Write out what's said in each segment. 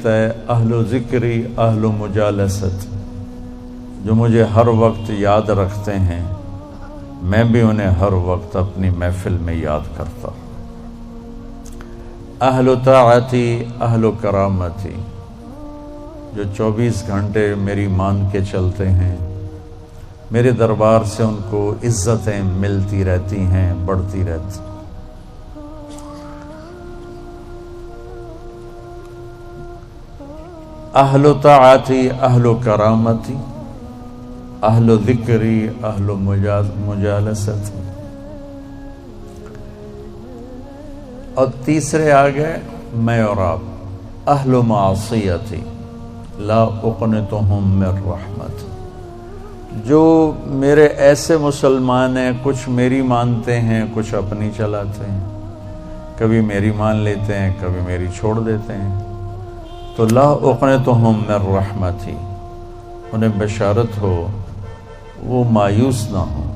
کہتا ہے اہل ذکری اہل مجالست، جو مجھے ہر وقت یاد رکھتے ہیں میں بھی انہیں ہر وقت اپنی محفل میں یاد کرتا ہوں۔ اہل طاعتی اہل کرامتی، جو 24 گھنٹے میری مان کے چلتے ہیں، میرے دربار سے ان کو عزتیں ملتی رہتی ہیں، بڑھتی رہتی۔ اہل طاعتی اہل کرامتی اہل ذکری اہل مجالست۔ اور تیسرے آگے میں اور آپ، اہل معصیتی لا اقنطہم من رحمت، جو میرے ایسے مسلمان ہیں، کچھ میری مانتے ہیں کچھ اپنی چلاتے ہیں، کبھی میری مان لیتے ہیں کبھی میری چھوڑ دیتے ہیں، تو لا اقنطہم من رحمتی، انہیں بشارت ہو وہ مایوس نہ ہوں۔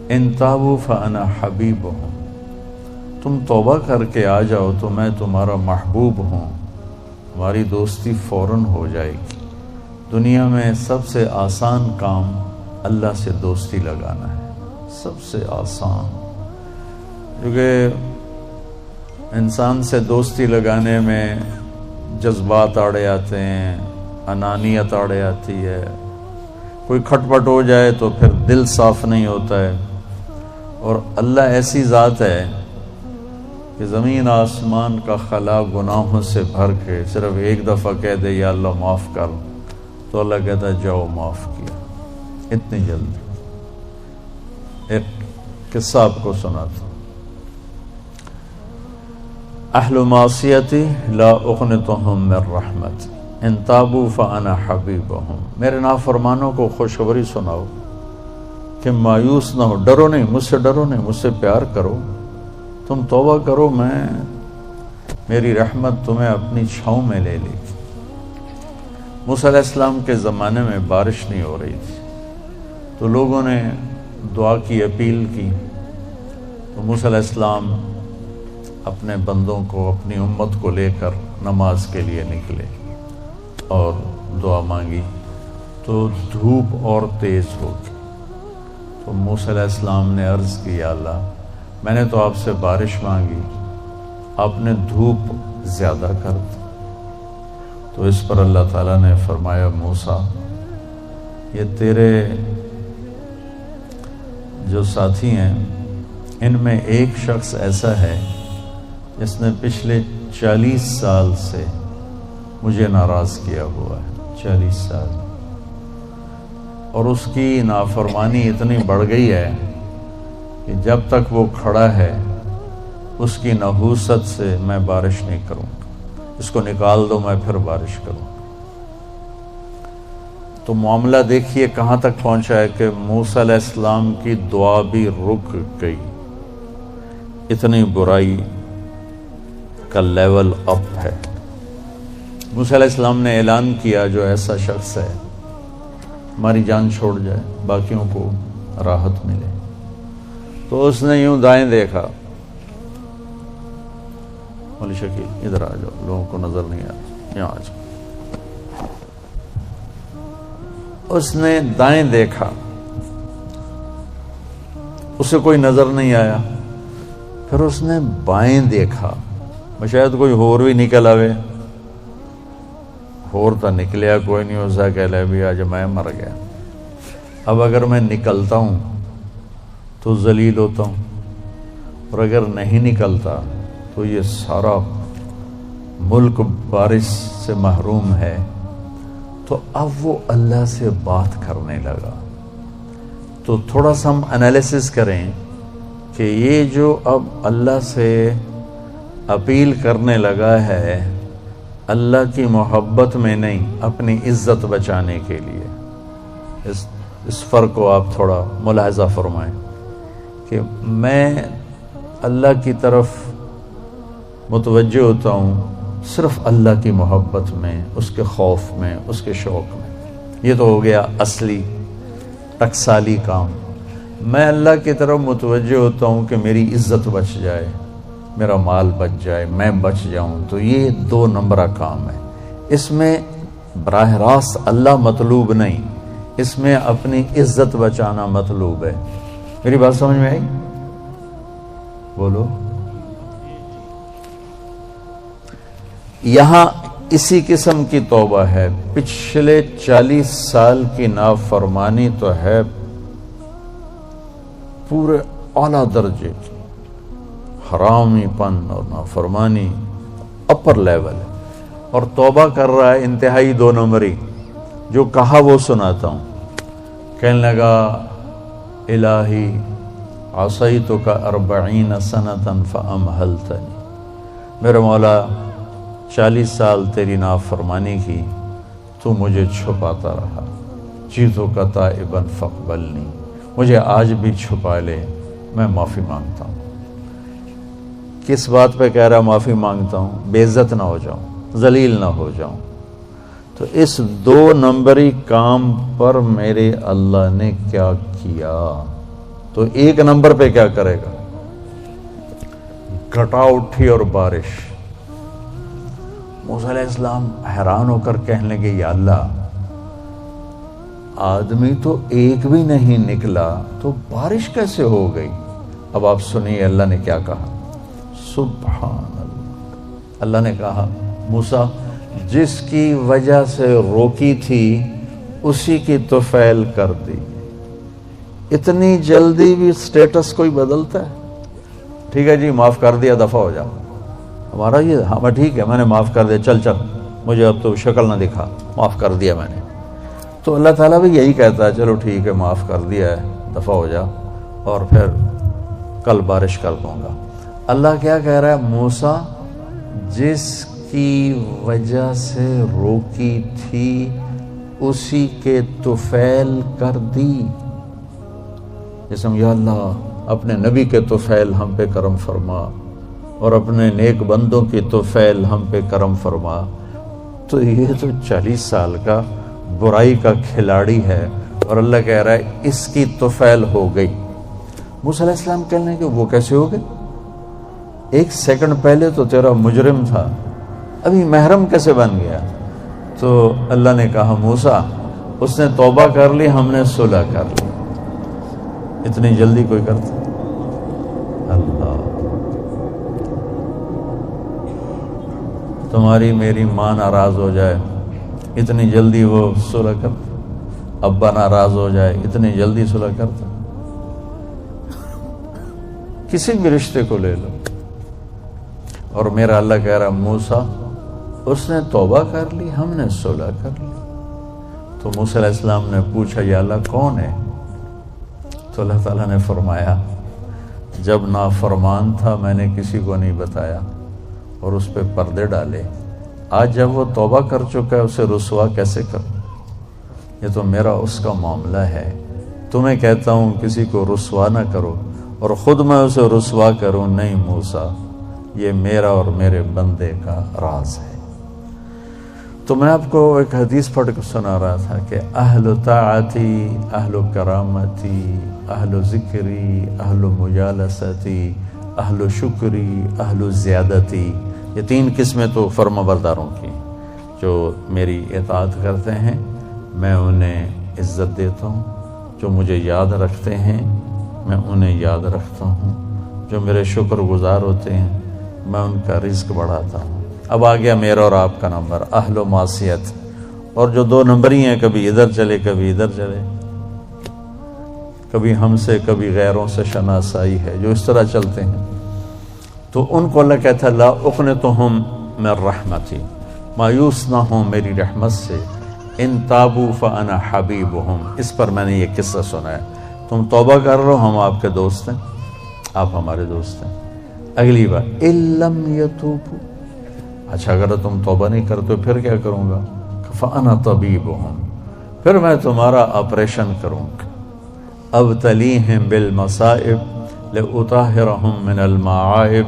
ان تابوا فانا حبیبہم، تم توبہ کر کے آ جاؤ تو میں تمہارا محبوب ہوں، ہماری دوستی فوراً ہو جائے گی۔ دنیا میں سب سے آسان کام اللہ سے دوستی لگانا ہے، سب سے آسان، کیونکہ انسان سے دوستی لگانے میں جذبات آڑے آتے ہیں، انانیت آڑے آتی ہے، کوئی کھٹ پٹ ہو جائے تو پھر دل صاف نہیں ہوتا ہے۔ اور اللہ ایسی ذات ہے کہ زمین آسمان کا خلا گناہوں سے بھر کے صرف ایک دفعہ کہہ دے یا اللہ معاف کر، تو اللہ کہتا ہے جاؤ معاف کیا، اتنی جلدی۔ ایک قصہ آپ کو سناتا ہوں۔ اہل معصیتی لا اقنطہم من رحمت ان تابوا فانا حبیبہم، میرے نافرمانوں کو خوشخبری سناؤ کہ مایوس نہ ہو، ڈرو نہیں، مجھ سے ڈرو نہیں، مجھ سے پیار کرو، تم توبہ کرو، میری رحمت تمہیں اپنی چھاؤں میں لے لے گی۔ موسیٰ علیہ السلام کے زمانے میں بارش نہیں ہو رہی تھی، تو لوگوں نے دعا کی، اپیل کی، تو موسیٰ علیہ السلام اپنے بندوں کو، اپنی امت کو لے کر نماز کے لیے نکلے اور دعا مانگی، تو دھوپ اور تیز ہو گئی۔ تو موسیٰ علیہ السلام نے عرض کی یا اللہ، میں نے تو آپ سے بارش مانگی، آپ نے دھوپ زیادہ کر دی۔ تو اس پر اللہ تعالیٰ نے فرمایا موسیٰ، یہ تیرے جو ساتھی ہیں ان میں ایک شخص ایسا ہے جس نے پچھلے 40 سال سے مجھے ناراض کیا ہوا ہے، 40 سال، اور اس کی نافرمانی اتنی بڑھ گئی ہے کہ جب تک وہ کھڑا ہے اس کی نحوست سے میں بارش نہیں کروں گا، اس کو نکال دو میں پھر بارش کروں گا۔ تو معاملہ دیکھیے کہاں تک پہنچا ہے کہ موسیٰ علیہ السلام کی دعا بھی رک گئی، اتنی برائی کا لیول اپ ہے۔ موسیٰ علیہ السلام نے اعلان کیا جو ایسا شخص ہے ہماری جان چھوڑ جائے، باقیوں کو راحت ملے۔ تو اس نے یوں دائیں دیکھا، مولی شکیل ادھر آ جاؤ، لوگوں کو نظر نہیں آتا، یہاں آ جاؤ۔ اس نے دائیں دیکھا، اسے کوئی نظر نہیں آیا، پھر اس نے بائیں دیکھا، شاید کوئی ہور بھی نکل آوے، ہور تو نکلیا کوئی نہیں، ہو سا کہہ لے بھی آج میں مر گیا، اب اگر میں نکلتا ہوں تو ذلیل ہوتا ہوں، اور اگر نہیں نکلتا تو یہ سارا ملک بارش سے محروم ہے۔ تو اب وہ اللہ سے بات کرنے لگا۔ تو تھوڑا سا ہم انالیسس کریں کہ یہ جو اب اللہ سے اپیل کرنے لگا ہے، اللہ کی محبت میں نہیں، اپنی عزت بچانے کے لیے، اس فرق کو آپ تھوڑا ملاحظہ فرمائیں کہ میں اللہ کی طرف متوجہ ہوتا ہوں صرف اللہ کی محبت میں، اس کے خوف میں، اس کے شوق میں۔ یہ تو ہو گیا اصلی ٹکسالی کام۔ میں اللہ کی طرف متوجہ ہوتا ہوں کہ میری عزت بچ جائے، میرا مال بچ جائے، میں بچ جاؤں، تو یہ 2 نمبرہ کام ہے۔ اس میں براہ راست اللہ مطلوب نہیں، اس میں اپنی عزت بچانا مطلوب ہے۔ میری بات سمجھ میں آئی؟ بولو۔ یہاں اسی قسم کی توبہ ہے، پچھلے 40 سال کی نافرمانی تو ہے پورے اعلیٰ درجے کی، حرامی پن اور نافرمانی اپر لیول ہے، اور توبہ کر رہا ہے انتہائی 2 نمبری۔ جو کہا وہ سناتا ہوں۔ کہنے لگا الہی عصیتک 40 سنۃ فامہلتنی، میرے مولا 40 سال تیری نافرمانی کی، تو مجھے چھپاتا رہا، جئتک تائبا فاقبلنی، مجھے آج بھی چھپا لے، میں معافی مانگتا ہوں۔ کس بات پہ کہہ رہا معافی مانگتا ہوں؟ بے عزت نہ ہو جاؤں، ذلیل نہ ہو جاؤں۔ تو اس 2 نمبری کام پر میرے اللہ نے کیا کیا، تو 1 نمبر پہ کیا کرے گا؟ گھٹا اٹھی اور بارش۔ موسیٰ علیہ السلام حیران ہو کر کہنے لگے یا اللہ، آدمی تو ایک بھی نہیں نکلا تو بارش کیسے ہو گئی؟ اب آپ سنیے اللہ نے کیا کہا۔ سبحان اللہ، اللہ نے کہا موسیٰ جس کی وجہ سے روکی تھی اسی کی طفیل کر دی۔ اتنی جلدی بھی سٹیٹس کوئی بدلتا ہے؟ ٹھیک ہے جی معاف کر دیا، دفع ہو جاؤ۔ ہمارا یہ ہاں ٹھیک ہے میں نے معاف کر دیا، چل مجھے اب تو شکل نہ دکھا، معاف کر دیا میں نے۔ تو اللہ تعالیٰ بھی یہی کہتا ہے چلو ٹھیک ہے معاف کر دیا ہے، دفع ہو جا، اور پھر کل بارش کر دوں گا۔ اللہ کیا کہہ رہا ہے؟ موسیٰ جس کی وجہ سے روکی تھی اسی کے طفیل کر دی۔ جسم یا اللہ اپنے نبی کے طفیل ہم پہ کرم فرما، اور اپنے نیک بندوں کی طفیل ہم پہ کرم فرما۔ تو یہ تو 40 سال کا برائی کا کھلاڑی ہے، اور اللہ کہہ رہا ہے اس کی طفیل ہو گئی۔ موسیٰ علیہ السلام کہنے کہ وہ کیسے ہو گئی؟ 1 سیکنڈ پہلے تو تیرا مجرم تھا، ابھی محرم کیسے بن گیا؟ تو اللہ نے کہا موسیٰ اس نے توبہ کر لی، ہم نے صلح کر لی۔ اتنی جلدی کوئی کرتا؟ اللہ، تمہاری میری ماں ناراض ہو جائے اتنی جلدی وہ صلح کرتا؟ ابا ناراض ہو جائے اتنی جلدی صلح کرتا؟ کسی بھی رشتے کو لے لو، اور میرا اللہ کہہ رہا موسیٰ اس نے توبہ کر لی، ہم نے صلح کر لی۔ تو موسیٰ علیہ السلام نے پوچھا یا اللہ کون ہے؟ تو اللہ تعالیٰ نے فرمایا جب نافرمان تھا میں نے کسی کو نہیں بتایا اور اس پہ پردے ڈالے، آج جب وہ توبہ کر چکا ہے اسے رسوا کیسے کروں؟ یہ تو میرا اس کا معاملہ ہے، تمہیں کہتا ہوں کسی کو رسوا نہ کرو اور خود میں اسے رسوا کروں نہیں موسیٰ، یہ میرا اور میرے بندے کا راز ہے۔ تو میں آپ کو ایک حدیث پڑھ کے سنا رہا تھا کہ اہل طاعتی، اہل کرامتی، اہل ذکری، اہل مجالستی، اہل شکری، اہل زیادتی، یہ 3 قسمیں تو فرما برداروں کی جو میری اطاعت کرتے ہیں میں انہیں عزت دیتا ہوں، جو مجھے یاد رکھتے ہیں میں انہیں یاد رکھتا ہوں، جو میرے شکر گزار ہوتے ہیں میں ان کا رزق بڑھاتا ہوں۔ اب آ گیا میرا اور آپ کا نمبر، اہل و معصیت، اور جو 2 نمبری ہیں کبھی ادھر چلے کبھی ادھر چلے، کبھی ہم سے کبھی غیروں سے شناسائی ہے، جو اس طرح چلتے ہیں، تو ان کو اللہ کہتا ہے لا اقنطہم من رحمتی، مایوس نہ ہوں میری رحمت سے، ان تابوا فانا حبیبہم۔ اس پر میں نے یہ قصہ سنا ہے، تم توبہ کر رہو ہم آپ کے دوست ہیں، آپ ہمارے دوست ہیں۔ اگلی بار ان لم یتوبوا، اچھا اگر تم توبہ نہیں کرتے پھر کیا کروں گا؟ فانا طبیبہم، پھر میں تمہارا آپریشن کروں گا۔ ابتلیہم بالمصائب لأطہرہم من المعائب،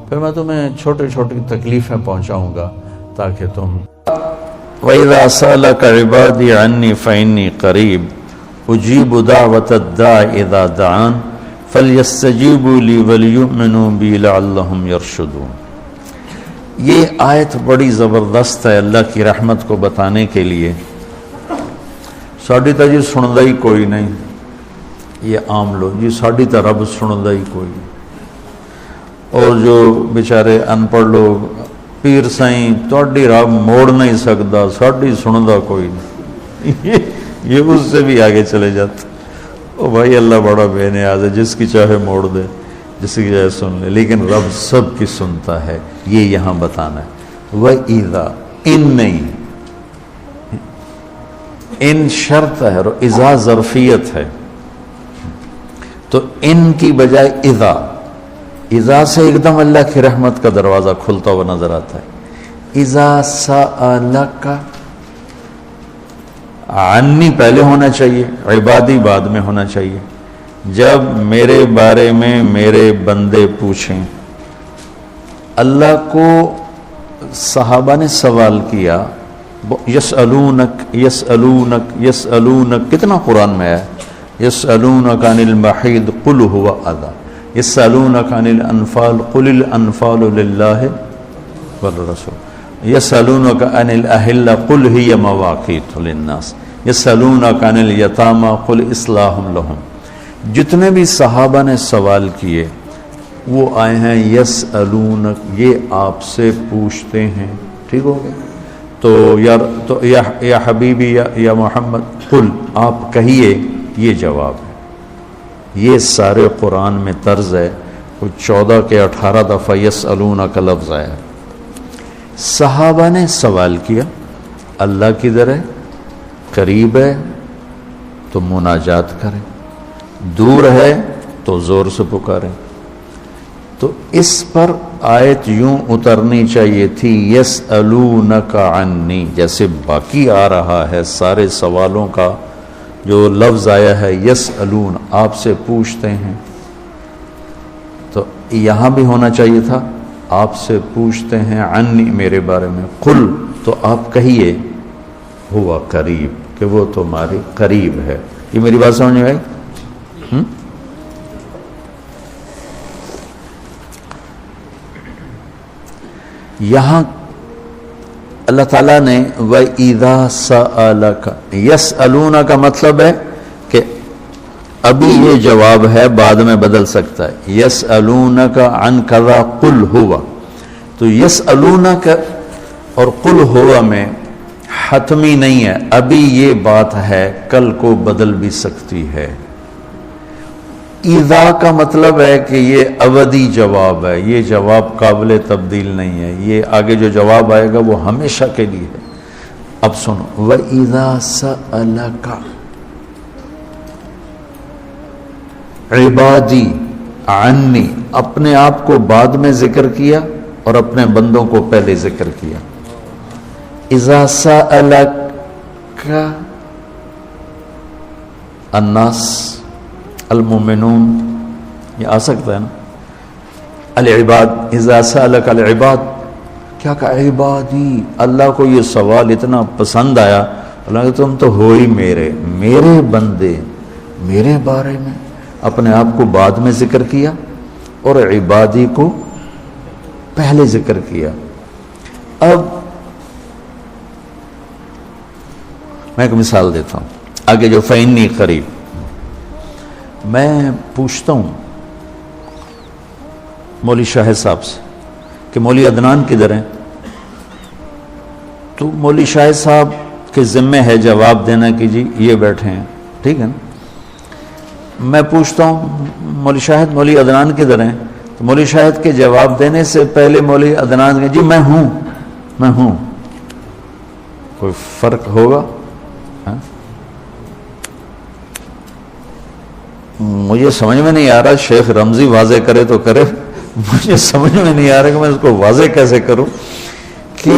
پھر میں تمہیں چھوٹی چھوٹی تکلیفیں پہنچاؤں گا تاکہ تم وَإِذَا سَأَلَكَ عِبَادِي عَنِّي فَإِنِّي قَرِيبٌ أُجِيبُ دَعْوَةَ الدَّاعِ إِذَا دَعَانِ فَلْيَسْتَجِيبُوا لِي وَلْيُؤْمِنُوا بِي لَعَلَّهُمْ يَرْشُدُونَ۔ یہ آیت بڑی زبردست ہے اللہ کی رحمت کو بتانے کے لیے. ساڈی تا جی سندا ہی کوئی نہیں، یہ عام لوگ جی ساڈی تا رب سندا ہی کوئی نہیں. اور جو بیچارے ان پڑھ لوگ پیر سائیں تہاڈی رب موڑ نہیں سکتا، ساڈی سندا کوئی نہیں. یہ اس سے بھی آگے چلے جاتے. او بھائی اللہ بڑا بے نیاز ہے، جس کی چاہے موڑ دے، جس کی چاہے سن لے، لیکن رب سب کی سنتا ہے. یہ یہاں بتانا ہے. وَإِذَا ان نہیں، ان شرط ہے اور اذا ظرفیت ہے، تو ان کی بجائے اذا. اذا سے ایک دم اللہ کی رحمت کا دروازہ کھلتا ہوا نظر آتا ہے. اذا سألک، عنی پہلے ہونا چاہیے، عبادی بعد میں ہونا چاہیے. جب میرے بارے میں میرے بندے پوچھیں. اللہ کو صحابہ نے سوال کیا، یسألونک یسألونک یسألونک، کتنا قرآن میں ہے. یسألونک عن المحیض قل هو اذی، یسألونک عن الانفال قل الانفال للہ والرسول، یسألونک عن الاہلہ قل ہی مواقیت للناس، یسألونک عن الیتامی قل اصلاح لہم. جتنے بھی صحابہ نے سوال کیے وہ آئے ہیں یسألونک، یہ آپ سے پوچھتے ہیں. ٹھیک ہو گیا. تو یا حبیبی یا محمد قل، آپ کہیے، یہ جواب ہے. یہ سارے قرآن میں طرز ہے. کوئی 14 کے 18 دفعہ یسألونک کا لفظ آیا. صحابہ نے سوال کیا، اللہ کدھر ہے، قریب ہے تو مناجات کریں، دور ہے تو زور سے پکاریں. تو اس پر آیت یوں اترنی چاہیے تھی یسألونک عنی، جیسے باقی آ رہا ہے سارے سوالوں کا جو لفظ آیا ہے یسألون، آپ سے پوچھتے ہیں. تو یہاں بھی ہونا چاہیے تھا آپ سے پوچھتے ہیں عنی، میرے بارے میں. قل، تو آپ کہیے ہوا قریب، کہ وہ تمہارے قریب ہے. یہ میری بات سمجھ میں آئی؟ یہاں اللہ تعالیٰ نے وَإِذَا سَأَلَكَ، یسألون کا مطلب ہے کہ ابھی یہ جواب ہے، بعد میں بدل سکتا ہے. یسألونک عن کذا قل ہوا، تو یسألونک اور قل ہوا میں حتمی نہیں ہے، ابھی یہ بات ہے، کل کو بدل بھی سکتی ہے. اذا کا مطلب ہے کہ یہ ابدی جواب ہے، یہ جواب قابل تبدیل نہیں ہے، یہ آگے جو جواب آئے گا وہ ہمیشہ کے لیے ہے. اب سنو، وَإِذَا سَأَلَكَ عبادی عنی، اپنے آپ کو بعد میں ذکر کیا اور اپنے بندوں کو پہلے ذکر کیا. اذا سألک الناس المؤمنون، یہ آ سکتا ہے نا. العباد، اذا سألک العباد، کیا کہا عبادی. اللہ کو یہ سوال اتنا پسند آیا، اللہ کہ تم تو ہو ہی میرے بندے، میرے بارے میں اپنے آپ کو بعد میں ذکر کیا اور عبادی کو پہلے ذکر کیا. اب میں ایک مثال دیتا ہوں آگے جو فإنی قریب. میں پوچھتا ہوں مولوی شاہد صاحب سے کہ مولوی عدنان کدھر ہیں، تو مولوی شاہد صاحب کے ذمہ ہے جواب دینا کہ جی یہ بیٹھے ہیں. ٹھیک ہے نا. میں پوچھتا ہوں مولوی شاہد مولوی عدنان کدھر ہیں، تو مولوی شاہد کے جواب دینے سے پہلے مولوی عدنان کہ جی میں ہوں. کوئی فرق ہوگا؟ مجھے سمجھ میں نہیں آ رہا. شیخ رمزی واضح کرے تو کرے، مجھے سمجھ میں نہیں آ رہا کہ میں اس کو واضح کیسے کروں کہ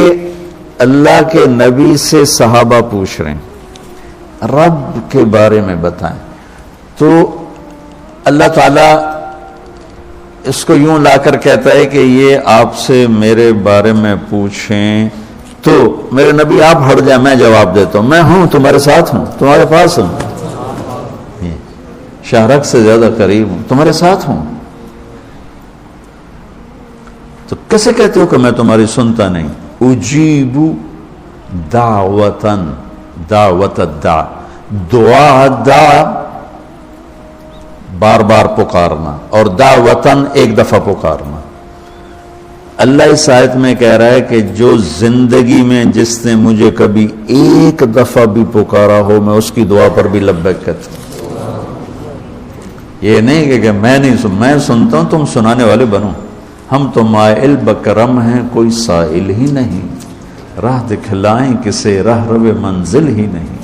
اللہ کے نبی سے صحابہ پوچھ رہے ہیں رب کے بارے میں بتائیں. تو اللہ تعالیٰ اس کو یوں لا کر کہتا ہے کہ یہ آپ سے میرے بارے میں پوچھیں تو میرے نبی آپ ہٹ جائیں، میں جواب دیتا ہوں. میں ہوں، تمہارے ساتھ ہوں، تمہارے پاس ہوں، شہرک سے زیادہ قریب ہوں، تمہارے ساتھ ہوں. تو کیسے کہتے ہو کہ میں تمہاری سنتا نہیں؟ اجیب دعوتن، دعوت الدع، دعا دع بار بار پکارنا، اور دعوتن ایک دفعہ پکارنا۔ اللہ اس آیت میں کہہ رہا ہے کہ جو زندگی میں جس نے مجھے کبھی ایک دفعہ بھی پکارا ہو میں اس کی دعا پر بھی لبیک کہتا ہوں۔ یہ نہیں کہ میں نہیں میں سنتا ہوں، تم سنانے والے بنو۔ ہم تو مائل بکرم ہیں، کوئی سائل ہی نہیں، راہ دکھلائیں کسے راہ رو منزل ہی نہیں،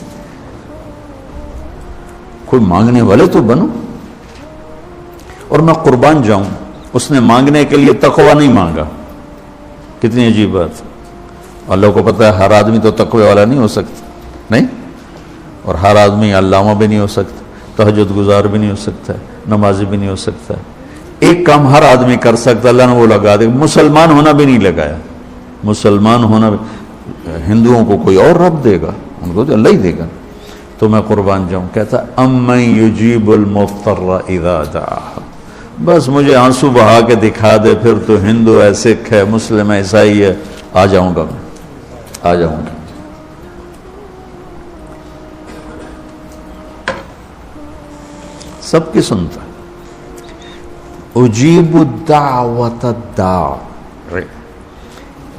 کوئی مانگنے والے تو بنو۔ اور میں قربان جاؤں، اس نے مانگنے کے لیے تقوی نہیں مانگا، کتنی عجیب بات۔ اللہ کو پتہ ہے ہر آدمی تو تقوی والا نہیں ہو سکتا، نہیں، اور ہر آدمی علامہ بھی نہیں ہو سکتا، تہجد گزار بھی نہیں ہو سکتا ہے، نمازی بھی نہیں ہو سکتا ہے۔ ایک کام ہر آدمی کر سکتا، اللہ نے وہ لگا دے، مسلمان ہونا بھی نہیں لگایا۔ مسلمان ہونا بھی، ہندوؤں کو کوئی اور رب دے گا، ان کو تو اللہ ہی دے گا۔ تو میں قربان جاؤں، کہتا امن یجیب المضطر اذا دعاہ، بس مجھے آنسو بہا کے دکھا دے، پھر تو ہندو ہے، سکھ ہے، مسلم ہے، عیسائی ہے، آ جاؤں گا، میں آ جاؤں گا۔ سب کی سنتا ہے۔ اجیب دعوت الداع،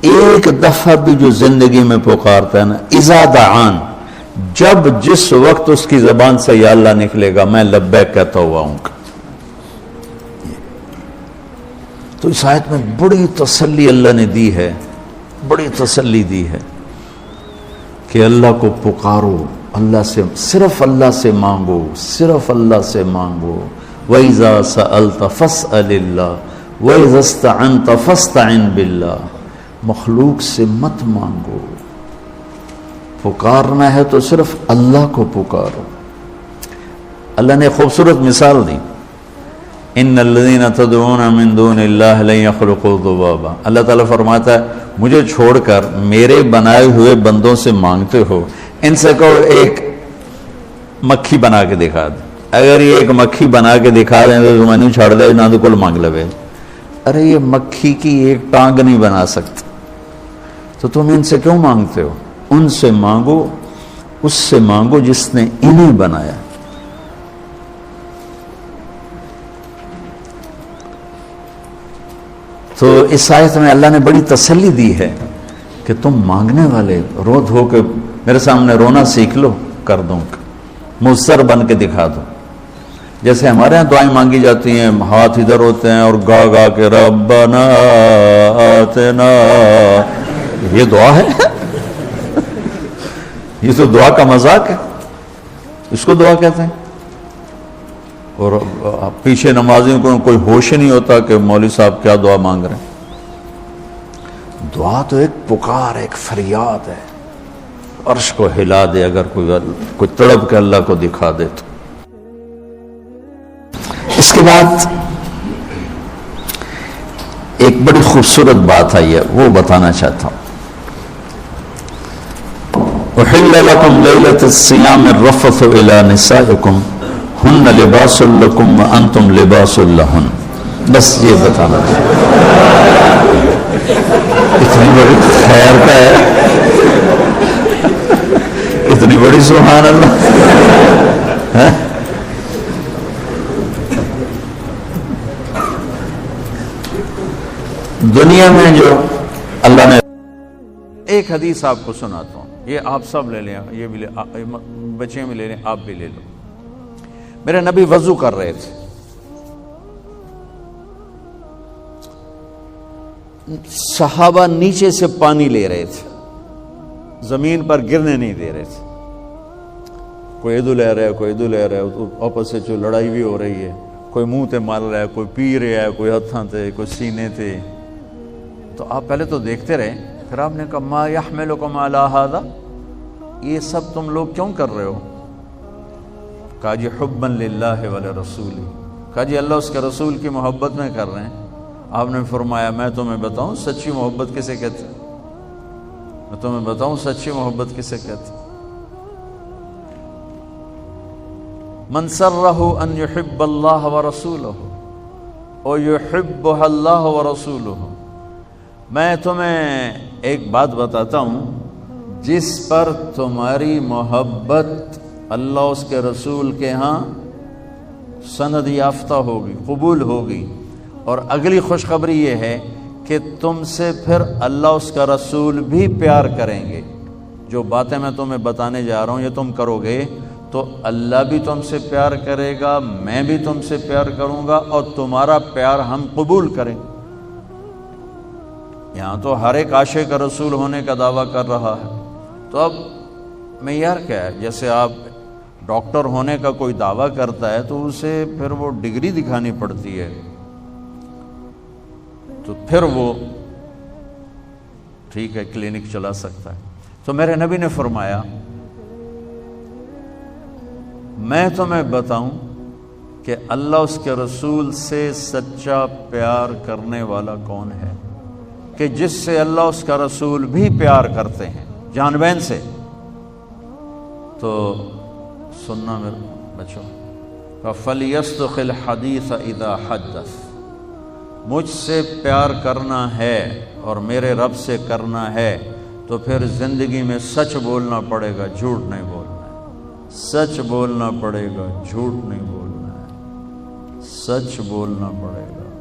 ایک دفعہ بھی جو زندگی میں پکارتا ہے نا، اذا دعان، جب جس وقت اس کی زبان سے یا اللہ نکلے گا، میں لبیک کہتا ہوا ہوں۔ تو اس آیت میں بڑی تسلی اللہ نے دی ہے، بڑی تسلی دی ہے کہ اللہ کو پکارو، اللہ سے، صرف اللہ سے مانگو، صرف اللہ سے مانگو۔ وَإِذَا سَأَلْتَ فَاسْأَلِ اللَّهِ وَإِذَا اسْتَعَنْتَ فَاسْتَعِنْ بِاللَّهِ، مخلوق سے مت مانگو، پکارنا ہے تو صرف اللہ کو پکارو۔ اللہ نے خوبصورت مثال دی، ان الذین تدعون من دون اللہ لن یخلقوا ذبابا، اللہ تعالیٰ فرماتا ہے مجھے چھوڑ کر میرے بنائے ہوئے بندوں سے مانگتے ہو، ان سے کہو ایک مکھی بنا کے دکھا دے، اگر یہ ایک مکھی بنا کے دکھا دیں تو میں نے چھاڑ دے نہ تو کل مانگ لوے۔ ارے یہ مکھی کی ایک ٹانگ نہیں بنا سکتا، تو تم ان سے کیوں مانگتے ہو؟ ان سے مانگو، اس سے مانگو جس نے انہیں بنایا۔ تو اس آیت میں اللہ نے بڑی تسلی دی ہے کہ تم مانگنے والے رو دھو کے میرے سامنے رونا سیکھ لو، کر دوں، مضطر بن کے دکھا دو۔ جیسے ہمارے ہاں دعائیں مانگی جاتی ہیں، ہاتھ ادھر ہوتے ہیں اور گا گا کے ربنا آتنا، یہ دعا ہے؟ یہ تو دعا کا مذاق ہے، اس کو دعا کہتے ہیں۔ اور پیچھے نمازیوں کو کوئی ہوش نہیں ہوتا کہ مولوی صاحب کیا دعا مانگ رہے ہیں۔ دعا تو ایک پکار، ایک فریاد ہے، عرش کو ہلا دے اگر کوئی تڑپ کے اللہ کو دکھا دے تو۔ اس کے بعد ایک بڑی خوبصورت بات آئی ہے، وہ بتانا چاہتا ہوں۔ احل لکم لیلۃ الصیام الرفث الی نسائکم ہن لباس لکم وانتم لباس لہن، بس یہ بتانا اتنی بڑی خیر کا ہے، اتنی بڑی سبحان اللہ۔ دنیا میں جو اللہ نے، ایک حدیث آپ کو سناتا ہوں، یہ آپ سب لے لیں، یہ بھی بچے بھی لے لیں، آپ بھی لے لو۔ میرے نبی وضو کر رہے تھے، صحابہ نیچے سے پانی لے رہے تھے، زمین پر گرنے نہیں دے رہے تھے، کوئی ادھر لے رہا ہے، کوئی ادھر لے رہا ہے، آپس سے جو لڑائی بھی ہو رہی ہے، کوئی منہ تے مار رہا ہے، کوئی پی رہا ہے، کوئی ہتھاں تے، کوئی سینے تے۔ تو آپ پہلے تو دیکھتے رہے، پھر آپ نے کہا ما یحملکم علی ھذا، یہ سب تم لوگ کیوں کر رہے ہو؟ کہا جی حبا للہ ولرسولہ، کہا جی اللہ اس کے رسول کی محبت میں کر رہے ہیں۔ آپ نے فرمایا میں تمہیں بتاؤں سچی محبت کسے کہتے ہیں؟ میں تمہیں بتاؤں سچی محبت کسے کہتے ہیں؟ من سرہ ان یحب اللہ ورسولہ او یحبہ اللہ ورسولہ، میں تمہیں ایک بات بتاتا ہوں جس پر تمہاری محبت اللہ اس کے رسول کے ہاں سند یافتہ ہوگی، قبول ہوگی، اور اگلی خوشخبری یہ ہے کہ تم سے پھر اللہ اس کا رسول بھی پیار کریں گے۔ جو باتیں میں تمہیں بتانے جا رہا ہوں یہ تم کرو گے تو اللہ بھی تم سے پیار کرے گا، میں بھی تم سے پیار کروں گا، اور تمہارا پیار ہم قبول کریں گے۔ یہاں تو ہر ایک عاشق کا رسول ہونے کا دعویٰ کر رہا ہے، تو اب معیار کیا ہے؟ جیسے آپ ڈاکٹر ہونے کا کوئی دعویٰ کرتا ہے تو اسے پھر وہ ڈگری دکھانی پڑتی ہے، تو پھر وہ ٹھیک ہے کلینک چلا سکتا ہے۔ تو میرے نبی نے فرمایا میں تمہیں بتاؤں کہ اللہ اس کے رسول سے سچا پیار کرنے والا کون ہے، کہ جس سے اللہ اس کا رسول بھی پیار کرتے ہیں جان بین سے۔ تو سننا میرے بچوں، فَلْيَصْدُقِ الْحَدِيثَ إِذَا حَدَّثَ، مجھ سے پیار کرنا ہے اور میرے رب سے کرنا ہے تو پھر زندگی میں سچ بولنا پڑے گا، جھوٹ نہیں بولنا ہے۔ سچ بولنا پڑے گا، جھوٹ نہیں بولنا ہے، سچ بولنا پڑے گا۔